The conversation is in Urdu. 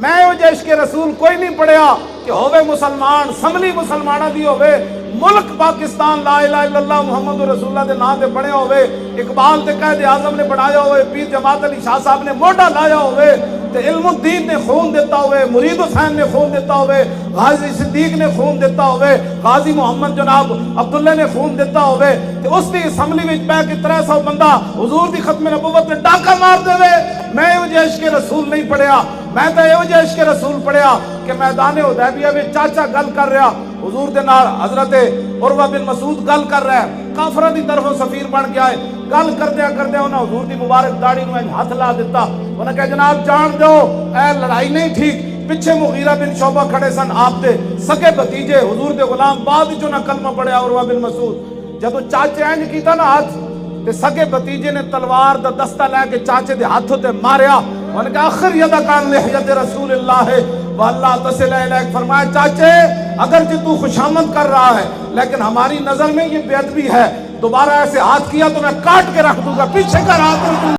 میں وہ جے عشق رسول کوئی نہیں پڑھیا کہ ہوئے مسلمان سملی مسلمانہ دی ہوئے ملک پاکستان لا الہ الا اللہ محمد رسول اللہ دے نام دے پڑھے ہوئے، اقبال تے قائد اعظم نے پڑھایا ہوئے، پیر جماعت علی شاہ صاحب نے موڈا لایا ہوئے، تے علم الدین نے خون دیتا ہوئے، مرید حسین نے خون دیتا ہوئے، غازی صدیق نے خون دیتا ہوئے، غازی محمد جناب عبداللہ نے خون دیتا ہوئے، تے اس دی اسمبلی وچ بیٹھ کے 300 بندہ حضور دی ختم نبوت تے ڈاکہ مار دے وے۔ میں یہ جے عشق رسول نہیں پڑھیا، میں تے یہ جے عشق رسول پڑھیا کہ میدان حدیبیہ میں چاچا گل کر رہا حضور دے نال، حضرت عروہ بن مسعود گل کر رہا ہے، کافرہ دی طرفوں سفیر بن گیا ہے، گل کردیا انہاں حضور دی مبارک داڑھی نوں ہاتھ لا دیتا، انہاں کہا جناب جان دو اے لڑائی نہیں ٹھیک۔ پیچھے مغیرہ بن شعبہ کھڑے سن، آپ دے سکے بھتیجے حضور دے غلام، بعد وچ انہاں کلمہ پڑھیا عروہ بن مسعود۔ جدوں چاچے انج کیتا نا ہاتھ تے سکے بھتیجے نے تلوار دا دستہ لے کے چاچے دے ہاتھوں تے ماریا، انہوں نے کہا آخر یدہ کان لحیت رسول اللہ ہے واللہ تصل الیک، فرمایا چاچے اگرچہ تو خوشامد کر رہا ہے لیکن ہماری نظر میں یہ بے ادبی ہے، دوبارہ ایسے ہاتھ کیا تو میں کاٹ کے رکھ دوں گا، پیچھے کر ہاتھ۔